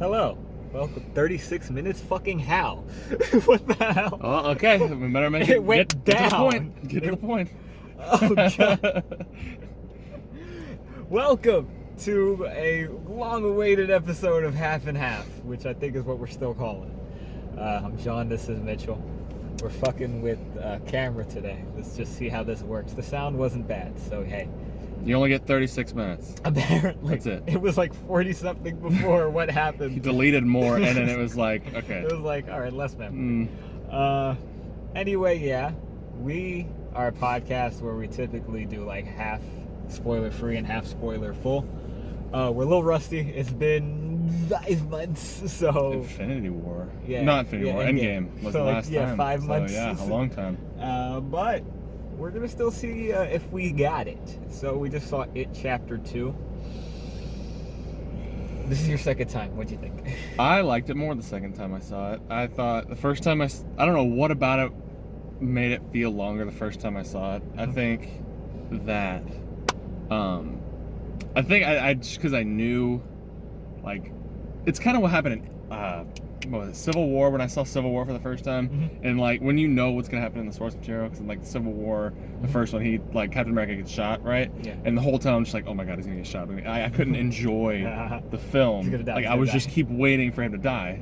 Hello. Welcome. 36 minutes? Fucking how? What the hell? Oh, okay. We better make It went get to the down. point. Get to the point. Oh, God. Welcome to a long-awaited episode of Half and Half, which I think is what we're still calling it. I'm John, this is Mitchell. We're fucking with camera today. Let's just see how this works. The sound wasn't bad, so hey. You only get 36 minutes. Apparently. That's it. It was like 40-something before. What happened? He deleted more, and then it was like, okay. It was like, all right, less memory. Anyway, yeah, we are a podcast where we typically do like half spoiler free and half spoiler full. We're a little rusty. It's been 5 months, so Infinity War. Yeah, Not Infinity yeah, War. Endgame. Endgame was So, the like, last yeah, time. 5 months. So, yeah, a long time. but we're gonna still see if we got it. So we just saw It Chapter 2. This is your second time. What'd you think? I liked it more the second time I saw it. I thought the first time I don't know what about it made it feel longer the first time I saw it. I think that I just because I knew, like, it's kind of what happened in what was it, Civil War, when I saw Civil War for the first time. And like when you know what's gonna happen in the source material, because in like Civil War, the first one, he, like, Captain America gets shot, right? Yeah. And the whole time I'm just like, oh my god, he's gonna get shot. I couldn't enjoy the film. He's gonna die, Like, he's I gonna was die. just keep waiting for him to die.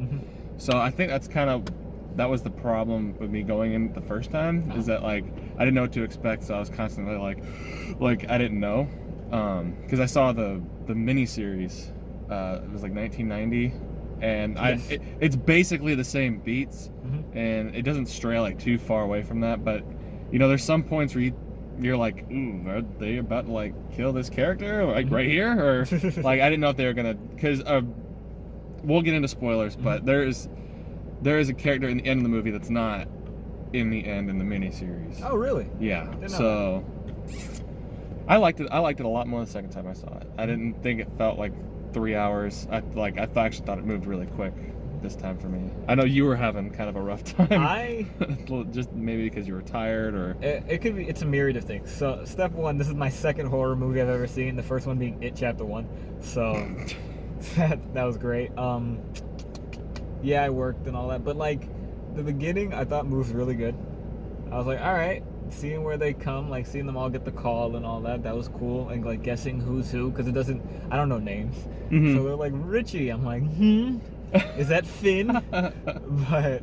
So I think that was the problem with me going in the first time, is that, like, I didn't know what to expect, so I was constantly like I didn't know, because I saw the mini series. It was like 1990, and Yes. it's basically the same beats, and it doesn't stray like too far away from that. But you know, there's some points where you're like, ooh, are they about to like kill this character like right here, or like I didn't know if they were gonna, because we'll get into spoilers, but there is a character in the end of the movie that's not in the end in the miniseries. Oh, really? Yeah. Didn't know So I liked it. I liked it a lot more the second time I saw it. I didn't think it felt like 3 hours. I actually thought it moved really quick this time for me. I know you were having kind of a rough time. Just maybe because you were tired, or It could be. It's a myriad of things. So, step one, this is my second horror movie I've ever seen. The first one being It Chapter 1. So that was great. Yeah, I worked and all that, but like the beginning, I thought moved really good. I was like, all right, seeing where they come, like seeing them all get the call and all that. That was cool, and like guessing who's who, because I don't know names. So they're like Richie. I'm like, is that Finn? But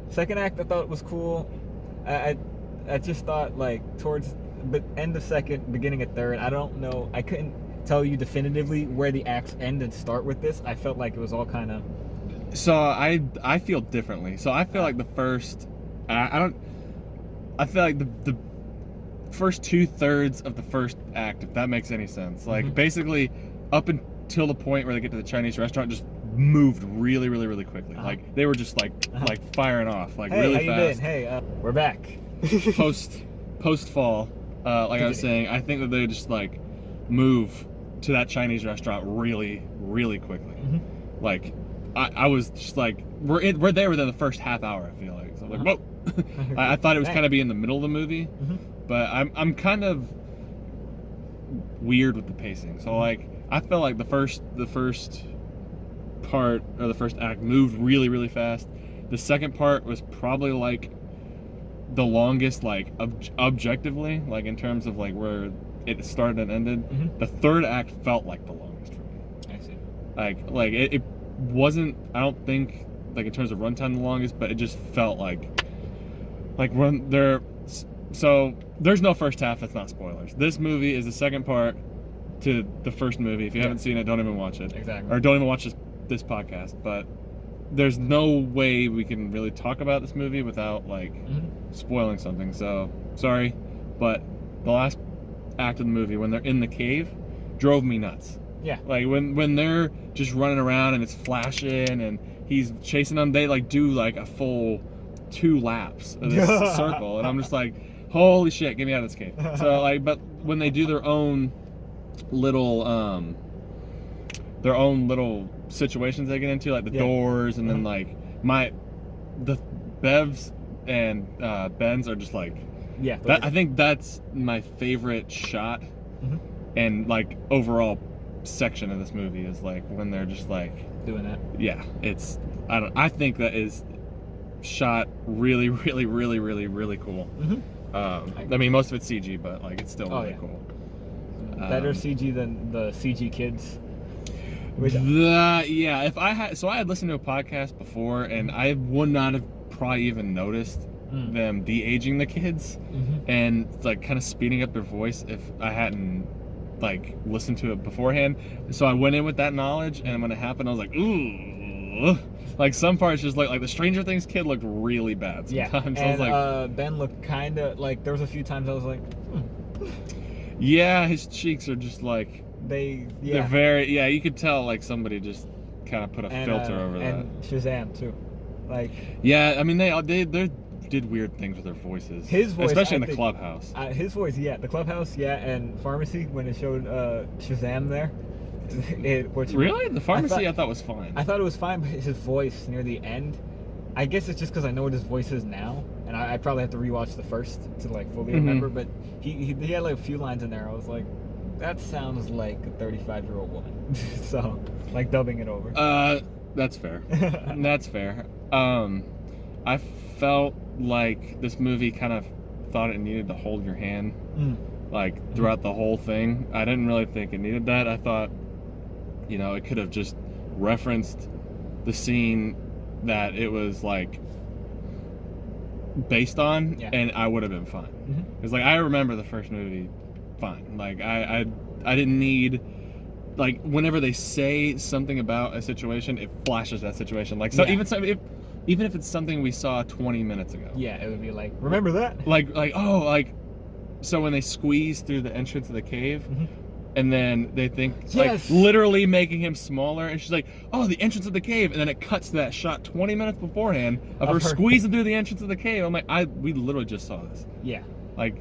second act, I thought was cool. I just thought, like, towards the end of second, beginning of third, I don't know. I couldn't tell you definitively where the acts end and start with this. I felt like it was all kind of. So I feel differently. So I feel like the first, I feel like the first 2/3 of the first act, if that makes any sense. Like, basically up until the point where they get to the Chinese restaurant, just moved really, really, really quickly. Like, they were just like firing off, like, Hey, really how you fast. been? Hey, we're back. Post fall, like I was saying, I think that they just like move to that Chinese restaurant really, really quickly. Like, I was just like, we're there within the first half hour, I feel like. So I'm like, whoa. I thought it was kind of be in the middle of the movie, but I'm kind of weird with the pacing. So like, I felt like the first part, or the first act, moved really, really fast. The second part was probably like the longest, like objectively, like in terms of like where it started and ended. The third act felt like the longest for me. I see. Like it wasn't, I don't think, like in terms of runtime, the longest, but it just felt like when they're, so there's no first half that's not spoilers. This movie is the second part to the first movie. If you haven't seen it, don't even watch it. Exactly. Or don't even watch this podcast. But there's no way we can really talk about this movie without like spoiling something. So sorry, but the last act of the movie, when they're in the cave, drove me nuts. Yeah. Like when they're just running around and it's flashing and he's chasing them, they like do like a full 2 laps of this circle, and I'm just like, holy shit, get me out of this cave. So like, but when they do their own little situations they get into, like the doors, and then like the Bevs and Ben's are just like, I think that's my favorite shot, and like overall section of this movie is like when they're just like Doing that. yeah, it's I think that is shot really really really really really cool. I mean most of it's CG, but like it's still really cool. Better CG than the CG kids. Yeah, if I had listened to a podcast before, and I would not have probably even noticed them de-aging the kids and like kind of speeding up their voice if I hadn't like listened to it beforehand. So I went in with that knowledge, and when it happened, I was like, ooh. Like some parts just like the Stranger Things kid looked really bad sometimes. Yeah, and I was like, Ben looked kind of like, there was a few times I was like, yeah, his cheeks are just like they're very you could tell like somebody just kind of put a filter over that. And Shazam too, like I mean they did weird things with their voices. His voice, especially in the clubhouse. His voice, the clubhouse, and pharmacy when it showed Shazam there. Really? The pharmacy I thought was fine. I thought it was fine, but his voice near the end, I guess it's just because I know what his voice is now, and I probably have to rewatch the first to like fully remember. But he had like a few lines in there. I was like, that sounds like a 35-year-old woman. So like dubbing it over. That's fair. That's fair. I felt like this movie kind of thought it needed to hold your hand like throughout the whole thing. I didn't really think it needed that. I thought, you know, it could have just referenced the scene that it was like based on, and I would have been fine. Because like I remember the first movie fine. Like I didn't need, like whenever they say something about a situation, it flashes that situation. Like so even if it's something we saw 20 minutes ago. Yeah, it would be like, remember that? Like so when they squeeze through the entrance of the cave, and then they think like literally making him smaller, and she's like, oh, the entrance of the cave, and then it cuts to that shot 20 minutes beforehand of her squeezing through the entrance of the cave. I'm like, we literally just saw this. Yeah. Like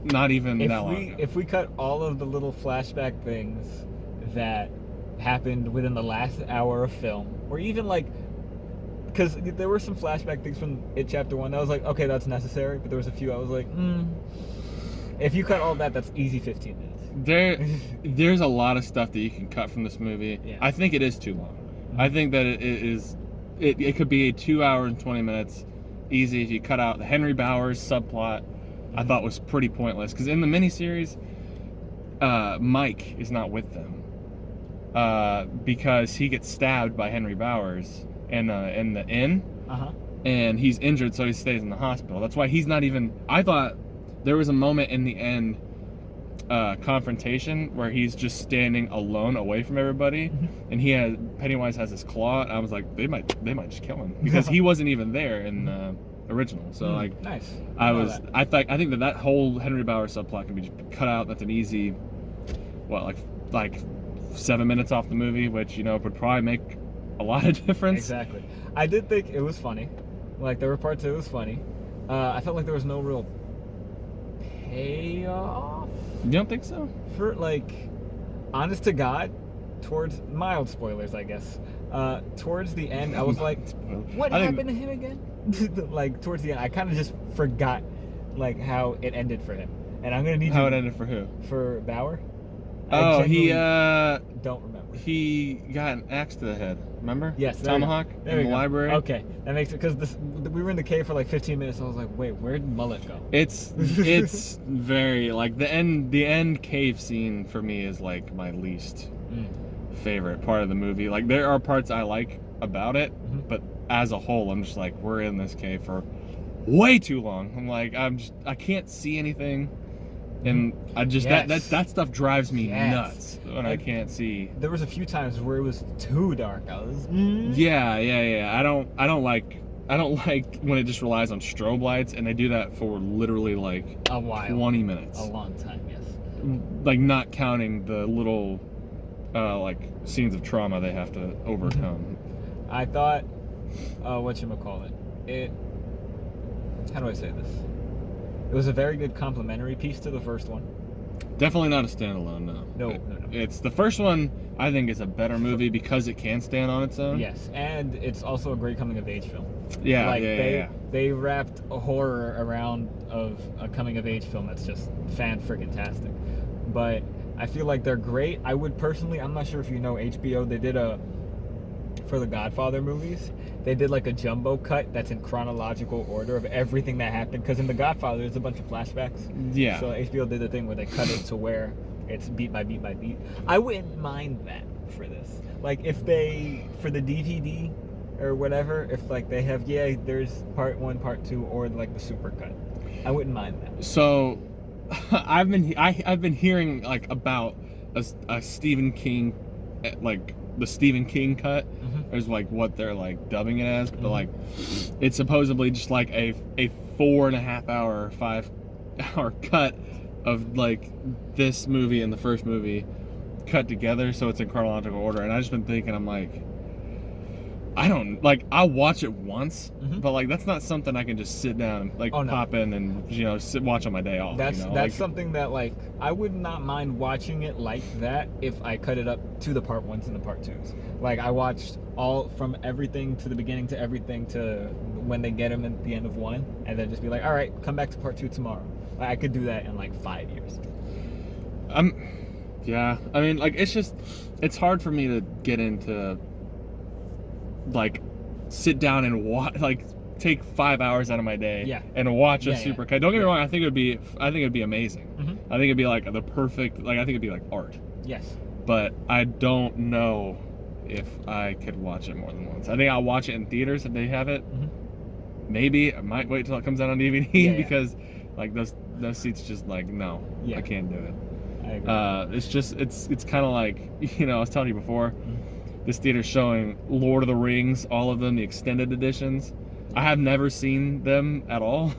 not even that long ago. If we cut all of the little flashback things that happened within the last hour of film, or even like, because there were some flashback things from It Chapter 1 that I was like, okay, that's necessary, but there was a few I was like, if you cut all that, that's easy 15 minutes. There's a lot of stuff that you can cut from this movie. Yeah. I think it is too long. I think that it could be 2 hours and 20 minutes easy if you cut out the Henry Bowers subplot. I thought was pretty pointless, because in the miniseries, Mike is not with them because he gets stabbed by Henry Bowers in the inn, and he's injured, so he stays in the hospital. That's why he's not even. I thought there was a moment in the end confrontation where he's just standing alone away from everybody, and Pennywise has his claw. And I was like, they might just kill him, because he wasn't even there in the original. So like, nice. I think that whole Henry Bowers subplot can be just cut out. That's an easy, like 7 minutes off the movie, which would probably make a lot of difference. Exactly. I did think it was funny. Like, there were parts that it was funny. I felt like there was no real payoff. You don't think so? For, like, honest to God, towards mild spoilers, I guess. Towards the end, I was like, what happened to him again? Like, towards the end, I kind of just forgot, like, how it ended for him. And I'm gonna need how it ended for who? For Bauer. Oh, he don't remember. He got an axe to the head. Remember? Yes. Tomahawk in the library. Okay, that makes it, because we were in the cave for like 15 minutes. And I was like, wait, where'd Mullet go? It's very like the end cave scene for me is like my least favorite part of the movie. Like, there are parts I like about it, but as a whole, I'm just like, we're in this cave for way too long. I'm like, I can't see anything. And I just that stuff drives me nuts when I can't see. There was a few times where it was too dark. I was yeah. I don't like when it just relies on strobe lights, and they do that for literally like a while, 20 minutes, a long time. Yes. Like, not counting the little like scenes of trauma they have to overcome. I thought, whatchamacallit, how do I say this? It was a very good complementary piece to the first one. Definitely not a standalone, no. No. It's the first one, I think, is a better movie because it can stand on its own. Yes, and it's also a great coming-of-age film. Yeah, They wrapped a horror around of a coming-of-age film that's just fan-friggin-tastic. But I feel like they're great. I would personally, I'm not sure if you know HBO, they did for the Godfather movies, they did like a jumbo cut that's in chronological order of everything that happened. Because in the Godfather, there's a bunch of flashbacks. Yeah. So HBO did the thing where they cut it to where it's beat by beat by beat. I wouldn't mind that for this. Like if they, for the DVD or whatever, if like they have, there's part 1, part 2, or like the super cut. I wouldn't mind that. So I've been hearing like about a Stephen King, like the Stephen King cut is like what they're like dubbing it as, but like it's supposedly just like a 4.5 hour, 5 hour cut of like this movie and the first movie cut together, so it's in chronological order. And I've just been thinking, I'm like, I don't like, I'll watch it once, but like that's not something I can just sit down and like pop in and watch on my day off. That's like, something that like I would not mind watching it like that if I cut it up to the part 1s and the part 2s. Like I watched all from everything to the beginning to everything to when they get them at the end of 1, and then just be like, all right, come back to part 2 tomorrow. Like, I could do that in like 5 years. Yeah, I mean, like it's hard for me to get into like sit down and watch, like take 5 hours out of my day and watch a super cut. Don't get me wrong, I think it'd be amazing. I think it'd be like the perfect, like I think it'd be like art. Yes. But I don't know if I could watch it more than once. I think I'll watch it in theaters if they have it. Maybe I might wait till it comes out on DVD because like those seats just like no, I can't do it. I agree. It's just it's kind of like, I was telling you before, this theater's showing Lord of the Rings, all of them, the extended editions. I have never seen them at all,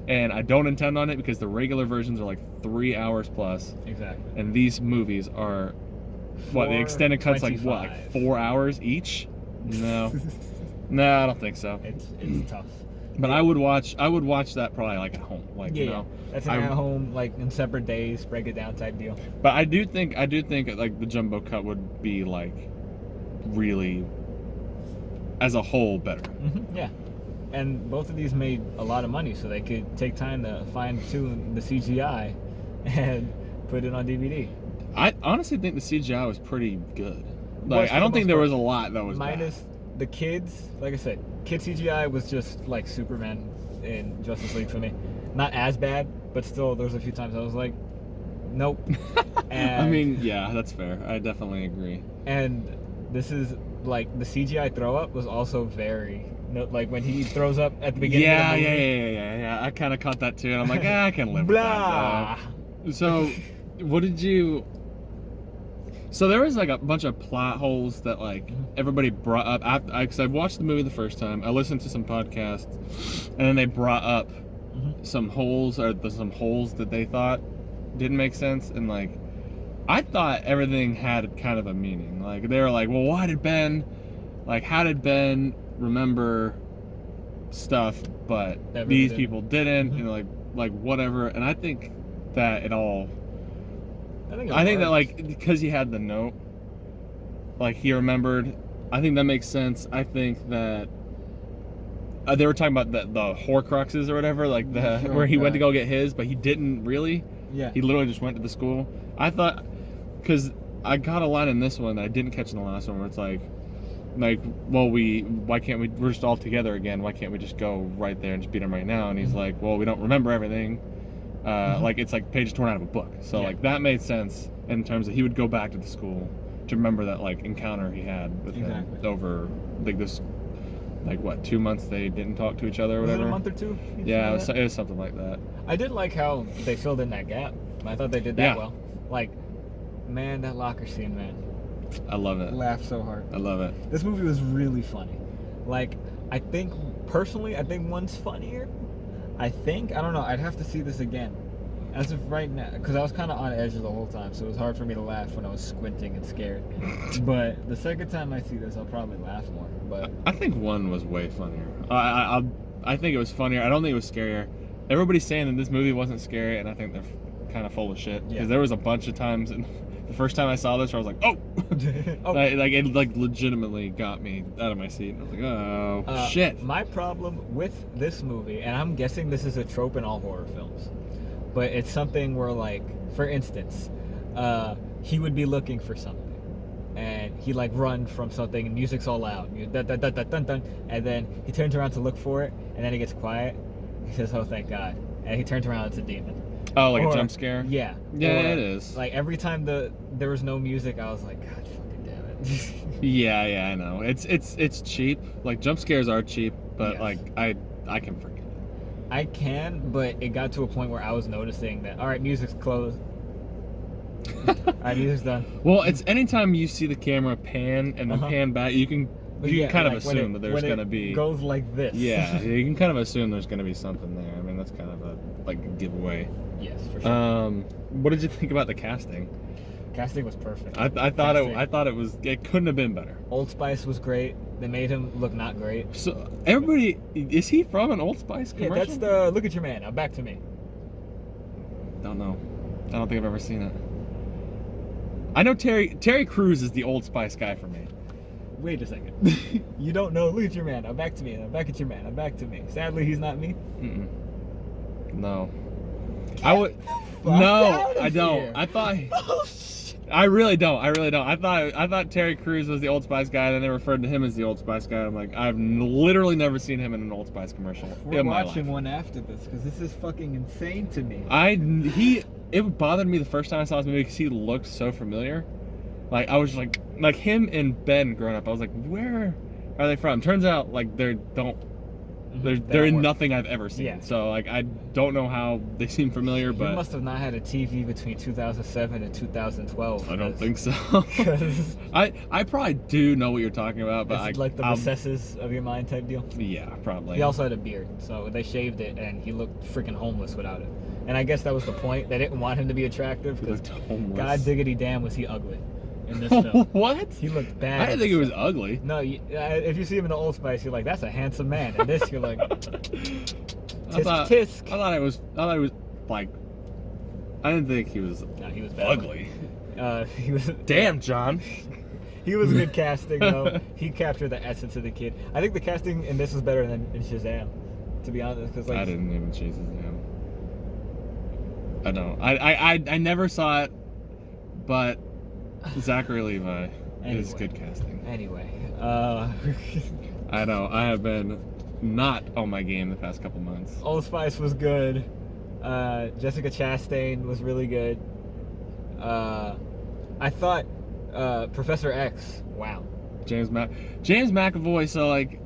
and I don't intend on it because the regular versions are like 3 hours plus. Exactly. And these movies are what the extended cuts like 4 hours each. No, no, I don't think so. It's tough. But I would watch that probably like at home, like that's at home, like in separate days, break it down type deal. But I do think like the jumbo cut would be like really as a whole better. Yeah, and both of these made a lot of money, so they could take time to fine tune the CGI and put it on DVD. I honestly think the CGI was pretty good. Like I don't think there was a lot that was minus bad. The kids, like I said, kid CGI was just like Superman in Justice League for me. Not as bad, but still, there was a few times I was like, nope. And, I mean, yeah, that's fair. I definitely agree. And this is like the CGI throw up was also very like when he throws up at the beginning. Of the movie. Yeah. I kind of caught that too, and I'm like, I can live with that. So, what did you? So there was like a bunch of plot holes that like everybody brought up. Because I watched the movie the first time, I listened to some podcasts, and then they brought up some holes that they thought didn't make sense. And like, I thought everything had kind of a meaning. Like they were like, well, how did Ben remember stuff, but these people didn't? And like whatever. And I think that it all. I think that like because he had the note, like he remembered. I think that makes sense. I think that they were talking about the Horcruxes or whatever, like where he went to go get his, but he didn't really. Yeah. He literally just went to the school. I thought, because I got a line in this one that I didn't catch in the last one, where it's like, well, why can't we're just all together again? Why can't we just go right there and just beat him right now? And he's like, well, we don't remember everything. Like it's like pages torn out of a book, so like that made sense in terms of he would go back to the school to remember that like encounter he had with him over like this, like what, 2 months they didn't talk to each other or whatever. Was it a month or two? Yeah, it was something like that. I did like how they filled in that gap. I thought they did that well. Like, man, that locker scene, man. I love it. Laughed so hard. I love it. This movie was really funny. Like, I think one's funnier. I don't know, I'd have to see this again. As of right now, because I was kind of on edge the whole time, so it was hard for me to laugh when I was squinting and scared. But the second time I see this, I'll probably laugh more. But I think one was way funnier. I think it was funnier. I don't think it was scarier. Everybody's saying that this movie wasn't scary, and I think they're kind of full of shit. Because there was a bunch of times, and the first time I saw this, where I was like, oh! like it like legitimately got me out of my seat. I was like, oh, shit. My problem with this movie, and I'm guessing this is a trope in all horror films, but it's something where, like, for instance, he would be looking for something. And he like run from something and music's all loud. Dun, dun, dun, dun, dun, dun, and then he turns around to look for it, and then it gets quiet. He says, "Oh, thank God." And he turns around, it's a demon. Oh, like Or- a jump scare? Yeah. Yeah, Or, it is. Like every time there was no music, I was like, God fucking damn it. Yeah, I know. It's cheap. Like jump scares are cheap, but Yes. like I can forgive it. I can, but it got to a point where I was noticing that, all right, music's closed. All right, music's done. Well, it's anytime you see the camera pan and then Uh-huh. pan back, you can Yeah, kind of like, when assume that there's when it gonna be. goes like this. Yeah, you can kind of assume there's gonna be something there. I mean, that's kind of a like a giveaway. Yes, for sure. What did you think about the casting? Casting was perfect. I thought it couldn't have been better. Old Spice was great. They made him look not great. So everybody, is he from an Old Spice Yeah, commercial? that's the look at your man. Now back to me. Don't know. I don't think I've ever seen it. I know Terry Crews is the Old Spice guy for me. Wait a second. You don't know. Look at your man. Now back to me. Now back at your man. Now back to me. Sadly, he's not me. Mm-mm. No. I would. Fuck No, out of I don't. here. I thought. Oh, shit. I really don't. I thought Terry Crews was the Old Spice guy, and then they referred to him as the Old Spice guy. I'm like, I've literally never seen him in an Old Spice commercial We're in my watching life. one after this because this is fucking insane to me. It bothered me the first time I saw this movie because he looked so familiar. Like I was like him and Ben growing up. I was like, where are they from? Turns out like they're in nothing I've ever seen. Yeah. So like I don't know how they seem familiar, You but must have not had a TV between 2007 and 2012. I don't think so. 'Cause I probably do know what you're talking about, but it's like the I'll- recesses of your mind type deal. Yeah, probably. He also had a beard, so they shaved it, and he looked freaking homeless without it. And I guess that was the point. They didn't want him to be attractive He because looked homeless. God diggity damn was he ugly in this film. What? He looked bad. I didn't think it was ugly. No, if you see him in the Old Spice, you're like, that's a handsome man. And this, you're like, I tisk thought tisk. it was like. I didn't think he was No, he was bad. ugly. He was. Damn, John. He was good casting though. He captured the essence of the kid. I think the casting in this was better than in Shazam, to be honest. Because like, I didn't even chase his name. I don't. I never saw it, but Zachary Levi is Anyway. good casting. Anyway, I know. I have been not on my game the past couple months. Old Spice was good. Jessica Chastain was really good. I thought Professor X. Wow. James McAvoy. So like,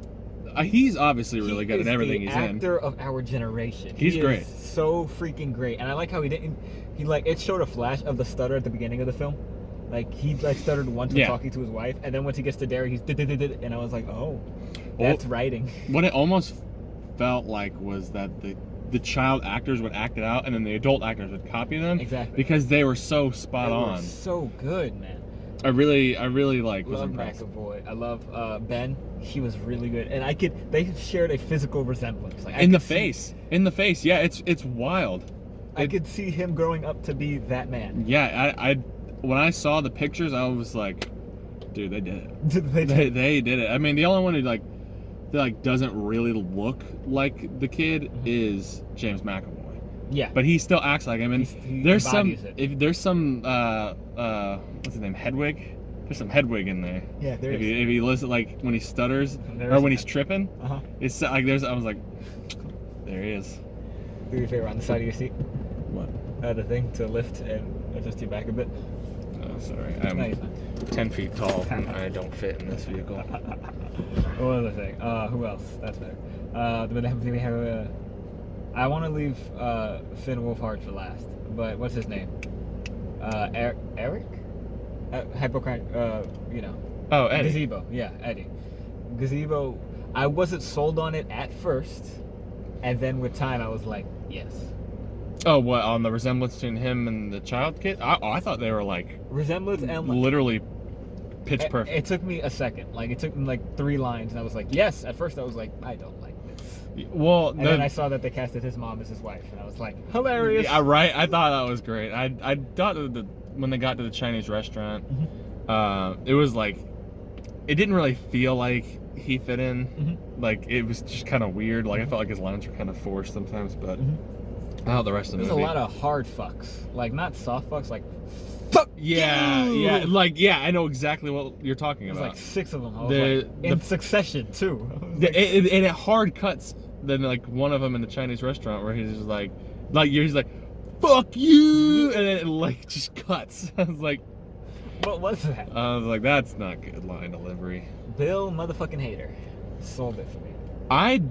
he's obviously really good at everything he's He's the in. actor of our generation. He's He great. Is so freaking great, and I like how he didn't. He like it showed a flash of the stutter at the beginning of the film. Like he like stuttered once when Yeah. talking to his wife, and then once he gets to Derry, he's did, and I was like, oh, that's writing. What it almost felt like was that the child actors would act it out, and then the adult actors would copy them. Exactly. Because they were so spot They were on. so good, man. I really like was Love impressed. McAvoy. I love Ben. He was really good, and they shared a physical resemblance. Like In the face. Yeah, it's wild. I could see him growing up to be that man. Yeah, I when I saw the pictures, I was like, dude, they did it. They did. They did it. I mean, the only one who like doesn't really look like the kid Mm-hmm. is James McAvoy. Yeah. But he still acts like him, and He there's some embodies it. if there's some what's his name, Hedwig. There's some Hedwig in there. Yeah, there If is. you listen, like when he stutters There or is when that. he's tripping, Uh-huh. it's like there's. I was like, there he is. Do your favor on the side of your seat. What? The thing to lift and adjust you back a bit. Oh, sorry. No, I'm you're fine. 10 feet tall. And I don't fit in this vehicle. What was I saying? Who else? That's better. We have I want to leave Finn Wolfhard for last, but what's his name? Eric? Hypocrite. Oh, Eddie. Gazebo. Yeah, Eddie. Gazebo. I wasn't sold on it at first, and then with time, I was like, yes. Oh, what, on the resemblance between him and the child kid? I thought they were like Resemblance and like, literally pitch perfect. It took me a second. Like it took me like 3 lines, and I was like, yes. At first, I was like, I don't like this. Well, And then I saw that they casted his mom as his wife, and I was like, hilarious. yeah, right. I thought that was great. I thought that when they got to the Chinese restaurant, it was like, it didn't really feel like he fit in. Mhm. Like it was just kind of weird. Like I felt like his lines were kind of forced sometimes, but Mhm. I thought the rest of the There's a movie. lot of hard fucks, like not soft fucks, like fuck Yeah, you. yeah, like yeah, I know exactly what you're talking There's about. like 6 of them. I was in succession too. And it hard cuts. Then like one of them in the Chinese restaurant where he's just like he's like, fuck you, and then it like just cuts. I was like, What was that? that's not good line delivery. Bill motherfucking Hader sold it for me. I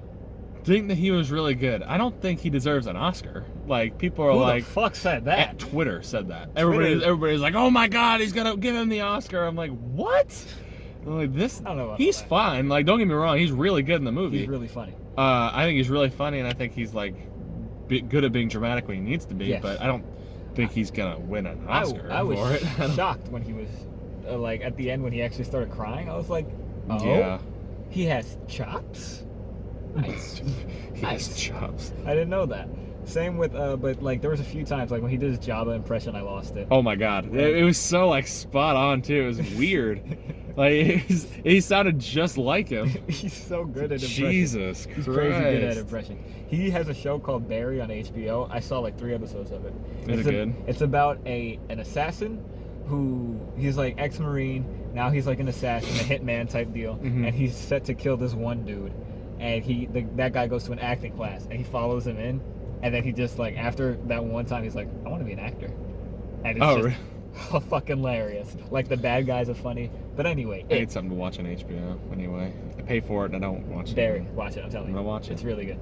think that he was really good. I don't think he deserves an Oscar. Like people are Who like, the fuck said that? Twitter said that. Twitter- Everybody's like, oh my god, he's gonna give him the Oscar. I'm like, what? I'm like this. I don't know about He's all that. fine. Like don't get me wrong, he's really good in the movie. He's really funny. I think he's really funny, and I think he's like good at being dramatic when he needs to be. Yes. But I don't think he's gonna win an Oscar I was for it. shocked when he was like at the end when he actually started crying. I was like, oh, Yeah, he has chops. Nice. he Nice. has chops. I didn't know that. Same with but like there was a few times like when he did his Jabba impression, I lost it. Oh my god, it was so like spot on too. It was weird. Like he sounded just like him. He's so good at impression. Jesus He's Christ. crazy good at impression. He has a show called Barry on HBO. I saw like 3 episodes of it. Is it good? It's about an assassin who he's like ex-marine. Now he's like an assassin, a hitman type deal, Mhm. and he's set to kill this one dude. And that guy goes to an acting class, and he follows him in, and then he just like after that one time he's like, I want to be an actor, and it's Oh, just really? fucking hilarious. Like the bad guys are funny, but anyway, I need something to watch on HBO anyway. I pay for it and I don't watch it. Barry, watch it. I'm telling I'm you, gonna watch it. It's really good.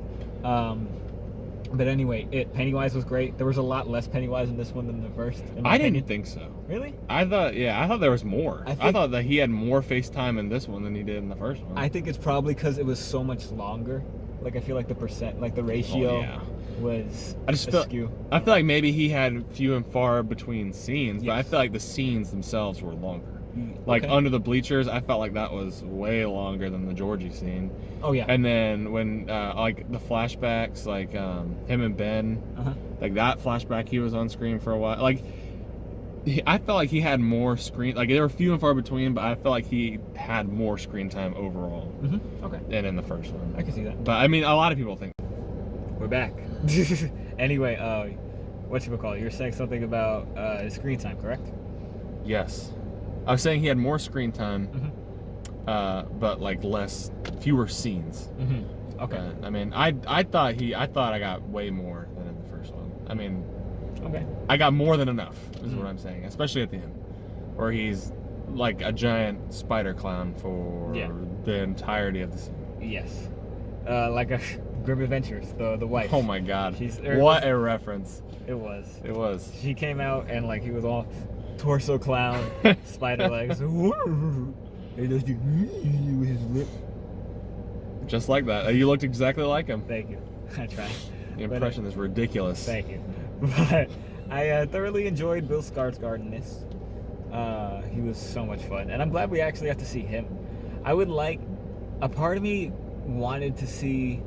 But anyway, Pennywise was great. There was a lot less Pennywise in this one than the first. In my I opinion. didn't think so. Really? I thought there was more. I I think- thought that he had more FaceTime in this one than he did in the first one. I think it's probably because it was so much longer. Like I feel like the ratio Oh, yeah. was I just feel askew. I feel like maybe he had few and far between scenes, but I Yes. feel like the scenes themselves were longer. Like Okay. under the bleachers, I felt like that was way longer than the Georgie scene. Oh yeah. And then when like the flashbacks, like him and Ben, Uh-huh. like that flashback, he was on screen for a while. Like I felt like he had more screen. Like they were few and far between, but I felt like he had more screen time overall Okay. than in the first one. I can see that. But I mean, a lot of people think. We're back. Anyway, whatchamacallit? You're saying something about screen time, correct? Yes, I was saying he had more screen time, Mm-hmm. but like fewer scenes. Mm-hmm. Okay. I mean, I thought I got way more than in the first one. I mean, Okay. I got more than enough, is Mhm. what I'm saying, especially at the end, where he's like a giant spider clown for Yeah. the entirety of the scene. Yes. Like a Grim Adventures, the wife. Oh my god, She's- what a reference! It was. It was. She came out and like he was all torso clown, spider legs. And just with his lip. Just like that. You looked exactly like him. Thank you. I tried. The But, impression is ridiculous. Thank you. But I thoroughly enjoyed Bill Skarsgård in this. He was so much fun, and I'm glad we actually got to see him. A part of me wanted to see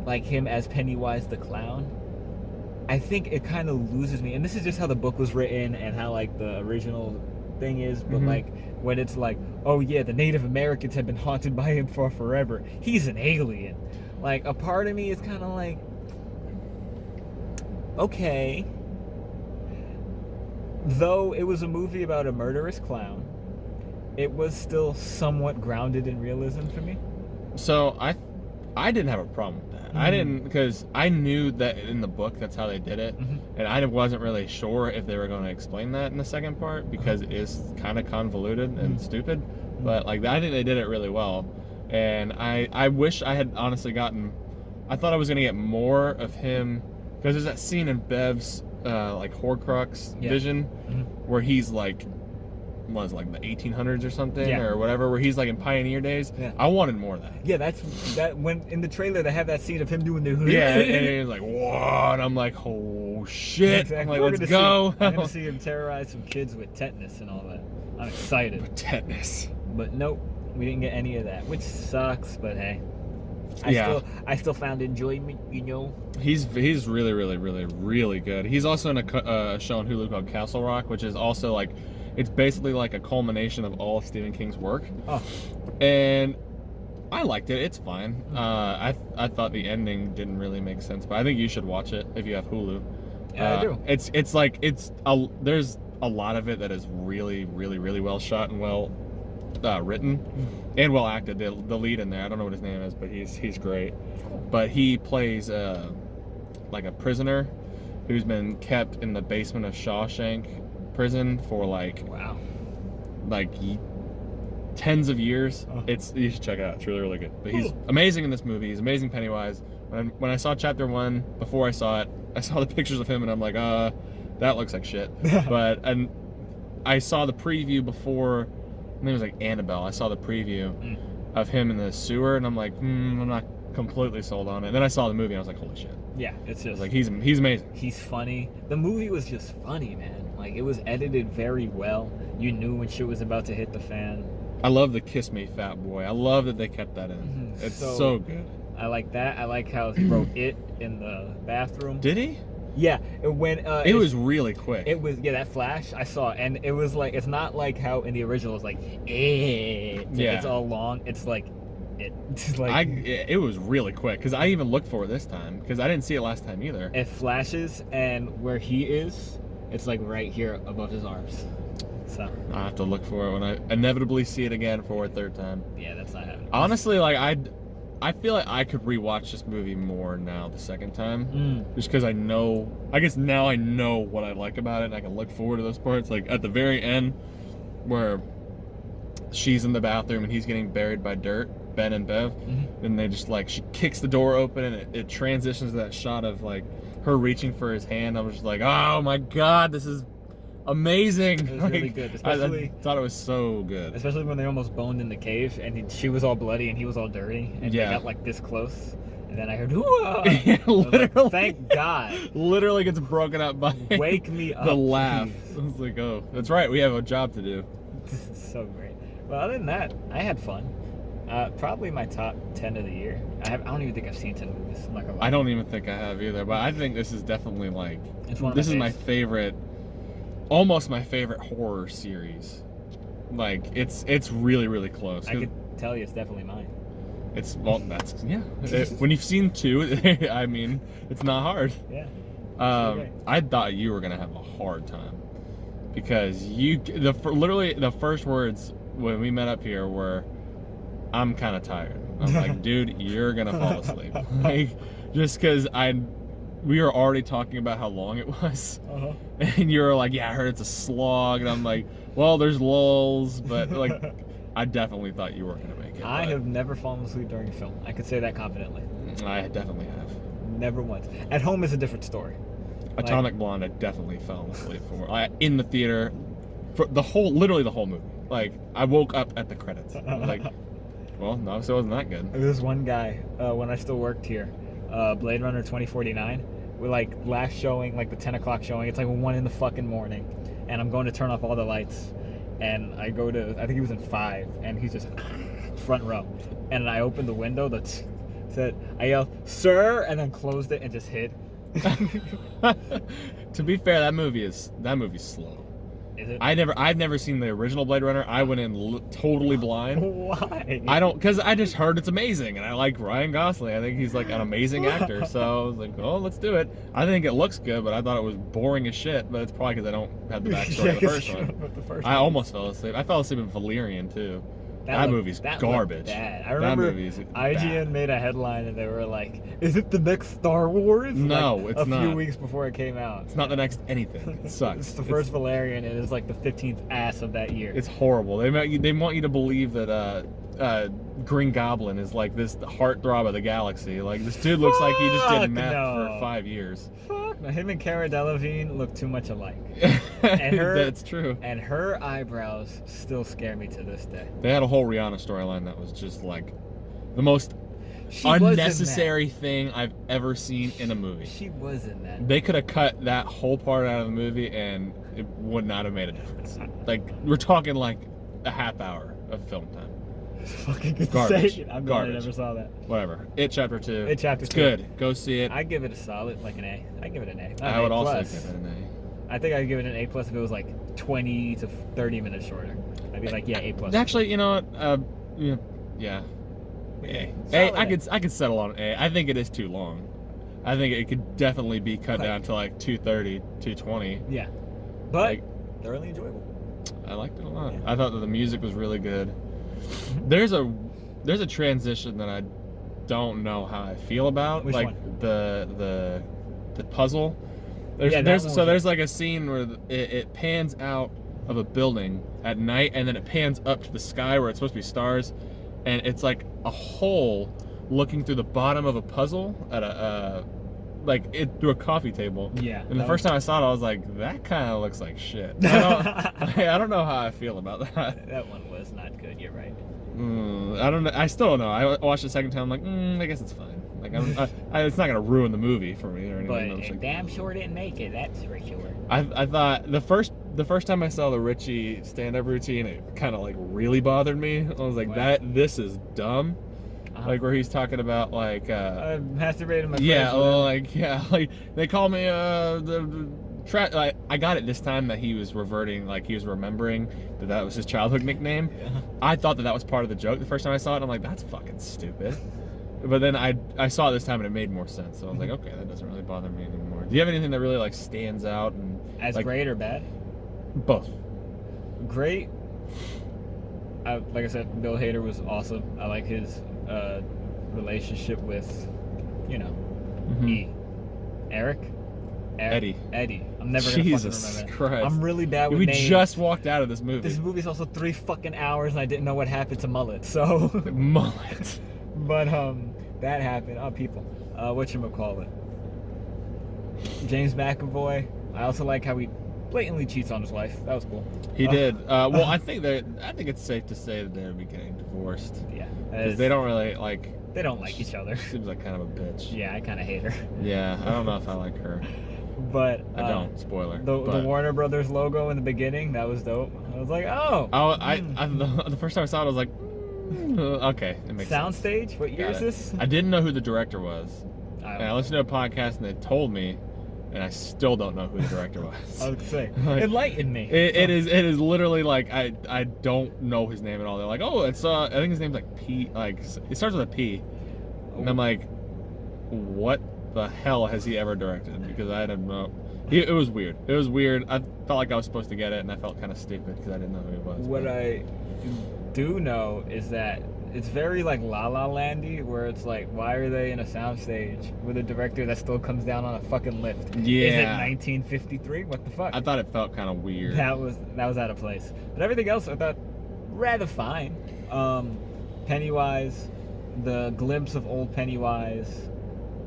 like him as Pennywise the clown. I think it kind of loses me, and this is just how the book was written and how like the original thing is, but Mhm. like when it's like, oh yeah, the Native Americans have been haunted by him for forever. He's an alien. Like a part of me is kind of like, okay. Though it was a movie about a murderous clown, it was still somewhat grounded in realism for me. So I didn't have a problem with that. I didn't, because I knew that in the book that's how they did it, Mhm. and I wasn't really sure if they were going to explain that in the second part because it is kind of convoluted and Mhm. stupid. But like I think they did it really well, and I wish I had honestly gotten. I thought I was going to get more of him because there's that scene in Bev's like Horcrux Yeah. vision Mhm. where he's like. Was like the 1800s or something Yeah. or whatever, where he's like in pioneer days. Yeah. I wanted more of that. Yeah, that when in the trailer they have that scene of him doing the Yeah, and he's like, "Whoa!" And I'm like, "Oh shit!" Exactly. I'm like, We're "Let's gonna go!" I'm gonna see him terrorize some kids with tetanus and all that. I'm excited, Tetanus. but nope, we didn't get any of that, which sucks. But hey, Yeah. I still found enjoyment, you know. He's really, really, really, really good. He's also in a show on Hulu called Castle Rock, which is also like, it's basically like a culmination of all of Stephen King's work. Oh, And I liked it. It's fine. I thought the ending didn't really make sense, but I think you should watch it if you have Hulu. yeah, I do. There's a lot of it that is really, really, really well shot and well written and well acted. The lead in there, I don't know what his name is, but he's great. But he plays like a prisoner who's been kept in the basement of Shawshank prison for like tens of years. You should check it out. It's really, really good. But he's amazing in this movie. He's amazing Pennywise. When I saw chapter 1, before I saw it, I saw the pictures of him and I'm like, that looks like shit. And I saw the preview before. I think it was like Annabelle. I saw the preview of him in the sewer, and I'm like, I'm not completely sold on it. And then I saw the movie, and I was like, holy shit. Yeah, it's just like he's amazing. He's funny. The movie was just funny, man. Like, it was edited very well. You knew when shit was about to hit the fan. I love the "Kiss Me, Fat Boy." I love that they kept that in. It's so good. I like that. I like how he wrote it in the bathroom. Did he? Yeah, it was really quick. It was that flash I saw, and it was like, it's not like how in the original it's like it's all long. It's like it was really quick because I even looked for it this time because I didn't see it last time either. It flashes, and where he is, it's like right here above his arms. So I have to look for it when I inevitably see it again for a third time. Yeah, that's not happening. Honestly, like I feel like I could rewatch this movie more now the second time, just because I guess now I know what I like about it, and I can look forward to those parts. Like at the very end, where she's in the bathroom and he's getting buried by dirt, Ben and Bev, and they just like, she kicks the door open and it transitions to that shot of like her reaching for his hand. I was just like, oh my god, this is amazing. It was really good, especially I thought it was so good, especially when they almost boned in the cave and she was all bloody and he was all dirty, and they got like this close, and then I heard literally, like, thank God. Literally gets broken up by wake me up, the laugh. please. I was like, oh, that's right, we have a job to do. This is so great. Well, other than that, I had fun. Probably my top 10 of the year. I don't even think I've seen 10 movies. I'm not gonna lie. I don't even think I have either, but I think this is definitely like, this is my favorite, almost my favorite horror series. Like it's really, really close. I could tell you it's definitely mine. That's when you've seen 2, I mean, it's not hard. Yeah. I thought you were gonna have a hard time because literally the first words when we met up here were, "I'm kind of tired." I'm like, dude, you're gonna fall asleep. Like, just because we were already talking about how long it was, and you were like, "Yeah, I heard it's a slog," and I'm like, "Well, there's lulls, but like, I definitely thought you were gonna make it." I have never fallen asleep during a film. I could say that confidently. I definitely have. Never once. At home is a different story. Atomic Blonde, I definitely fell asleep for in the theater, for literally the whole movie. Like, I woke up at the credits. I was like, well, no, so it wasn't that good. There was one guy when I still worked here, Blade Runner 2049. We're like last showing, like the 10 o'clock showing. It's like 1 in the fucking morning, and I'm going to turn off all the lights, and I go to, I think he was in 5, and he's just front row, and I opened the window that said, I yelled, "Sir," and then closed it and just hid. To be fair, that movie's slow. Is it? I've never seen the original Blade Runner. I went in totally blind. Why? Because I just heard it's amazing, and I like Ryan Gosling. I think he's like an amazing actor. So I was like, oh, let's do it. I think it looks good, but I thought it was boring as shit. But it's probably because I don't have the backstory of the first one. I almost fell asleep. I fell asleep in Valerian too. That movie's garbage. Bad. I remember IGN made a headline and they were like, "Is it the next Star Wars?" No, like, it's not. A few weeks before it came out. It's not the next anything. It sucks. It's the first Valerian, and it's like the 15th ass of that year. It's horrible. They want you to believe that Green Goblin is like this heartthrob of the galaxy. Like, this dude looks like he just did meth for 5 years. Fuck. Now, him and Cara Delevingne look too much alike. And that's true. And her eyebrows still scare me to this day. They had a whole Rihanna storyline that was just like the most unnecessary thing I've ever seen in a movie. She was in that. They could have cut that whole part out of the movie and it would not have made a difference. Like, we're talking like a half hour of film time. It's fucking good. Garbage. I'm glad I never saw that. Whatever. It Chapter 2. It's good. Go see it. I give it a solid, like an A. I give it an A. I would also give it an A. I think I'd give it an A+ if it was like 20 to 30 minutes shorter. I'd be like, yeah, A+. Actually, you know what? Yeah. A. I could settle on A. I think it is too long. I think it could definitely be cut down to like 230, 220. Yeah. But thoroughly enjoyable. I liked it a lot. Yeah. I thought that the music was really good. Mm-hmm. There's a transition that I don't know how I feel about. Which like one? the puzzle. There's like a scene where it pans out of a building at night, and then it pans up to the sky where it's supposed to be stars, and it's like a hole looking through the bottom of a puzzle at through a coffee table. Yeah. And the first time I saw it, I was like, that kind of looks like shit. I don't know how I feel about that. That one was not good. You're right. I don't know. I still don't know. I watched the second time. I'm like, I guess it's fine. Like, it's not gonna ruin the movie for me or anything. But it damn sure didn't make it. That's for sure. I thought the first time I saw the Richie stand-up routine, it kind of like really bothered me. I was like, this is dumb. Like where he's talking about like I masturbated my like they call me I got it this time that he was reverting, like he was remembering that was his childhood nickname. Yeah. I thought that was part of the joke the first time I saw it. I'm like, that's fucking stupid. But then I saw it this time and it made more sense. So I was like, okay, that doesn't really bother me anymore. Do you have anything that really like stands out and as like, great or bad? Both. Great. Like I said, Bill Hader was awesome. I like his relationship with, Eric. Eddie. I'm never gonna Jesus fucking remember. Christ. I'm really bad with We names. just walked out of this movie. This movie's also 3 fucking hours, and I didn't know what happened to Mullet. So. Mullet. But that happened. People. Whatchamacallit? James McAvoy. I also like how he blatantly cheats on his wife. That was cool. He did. Well, I think it's safe to say that they'll be getting divorced. Yeah. Because they don't really like. They don't like each other. Seems like kind of a bitch. Yeah, I kind of hate her. Yeah, I don't know if I like her. But I don't. Spoiler. The Warner Brothers logo in the beginning, that was dope. I was like, oh. The first time I saw it, I was like, okay, it makes sense. Soundstage? What year is this? I didn't know who the director was. And I listened to a podcast and they told me, and I still don't know who the director was. I was saying, like, enlighten me. It is literally like I don't know his name at all. They're like, oh, it's I think his name's like P, like it starts with a P, and I'm like, what the hell has he ever directed? Because I didn't know. It was weird. It was weird. I felt like I was supposed to get it, and I felt kind of stupid because I didn't know who he was. What I do know is that it's very like La La Landy, where it's like, why are they in a soundstage with a director that still comes down on a fucking lift? Yeah. Is it 1953? What the fuck? I thought it felt kind of weird. That was out of place. But everything else I thought rather fine. Pennywise, the glimpse of old Pennywise,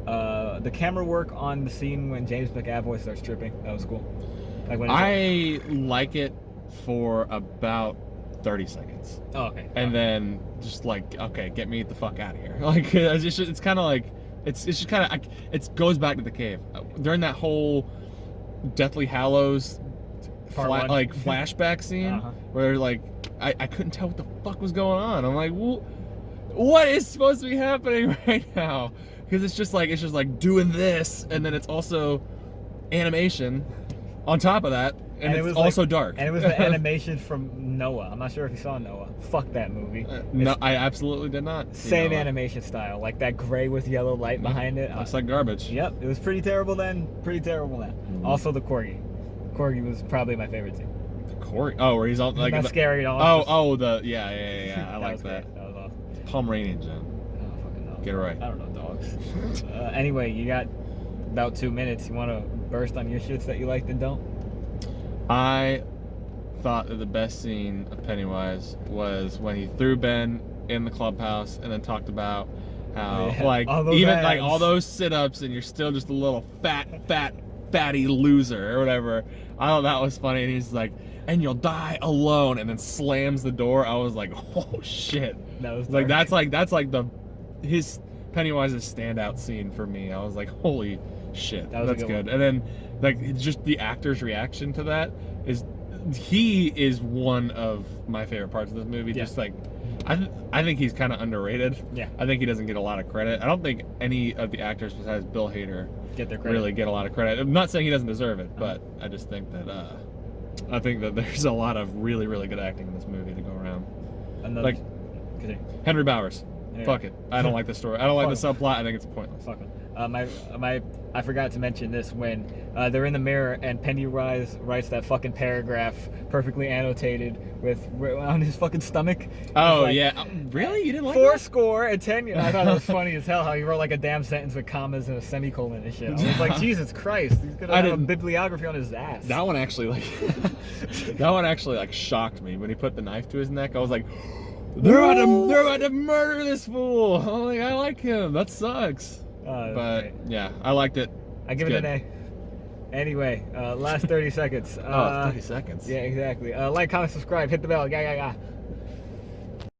the camera work on the scene when James McAvoy starts tripping, that was cool. Like when I like it for about 30 seconds. Oh, okay. And then just like, okay, get me the fuck out of here. Like it's kind of like it's just kind of it goes back to the cave during that whole Deathly Hallows flashback scene where like I couldn't tell what the fuck was going on. I'm like, well, what is supposed to be happening right now? Because it's just like doing this, and then it's also animation on top of that. And it's also dark. And it was the animation from Noah. I'm not sure if you saw Noah. Fuck that movie. No, I absolutely did not. Same animation style. Like that gray with yellow light behind it. Looks like garbage. Yep. It was pretty terrible then. Pretty terrible now. Mm-hmm. Also the Corgi. Corgi was probably my favorite scene. The Corgi? Oh, where he's all like... Not scary at all. Yeah. I like that. That was awesome. Pomeranian, John. Oh, fucking no. Get it right. I don't know dogs. Anyway, you got about 2 minutes. You want to burst on your shits that you liked and don't? I thought that the best scene of Pennywise was when he threw Ben in the clubhouse and then talked about how all those sit-ups and you're still just a little fatty loser or whatever. I thought that was funny, and he's like, and you'll die alone, and then slams the door. I was like, oh shit. That was like that's like his Pennywise's standout scene for me. I was like, holy shit, that's good. And then like just the actor's reaction to that he is one of my favorite parts of this movie. Yeah. Just like I think he's kind of underrated. Yeah. I think he doesn't get a lot of credit. I don't think any of the actors besides Bill Hader get their credit. Really get a lot of credit. I'm not saying he doesn't deserve it, but I just think that there's a lot of really, really good acting in this movie to go around. Henry Bowers. Yeah. Fuck it. I don't like the story. I don't like the Fuck. subplot. I think it's pointless. Fuck 'em. I forgot to mention this when they're in the mirror and Pennywise writes that fucking paragraph perfectly annotated on his fucking stomach. Oh Like, yeah. Really? You didn't like Four that? score and 10. I thought it was funny as hell how he wrote like a damn sentence with commas and a semicolon and shit. I was like, Jesus Christ, he's gonna have a bibliography on his ass. That one actually like shocked me when he put the knife to his neck. I was like, they're about to murder this fool. I'm like, I like him. That sucks. But great. yeah, I liked it. I give it an A. Anyway, last 30 seconds. 30 seconds. Yeah, exactly. Like, comment, subscribe, hit the bell. Yeah.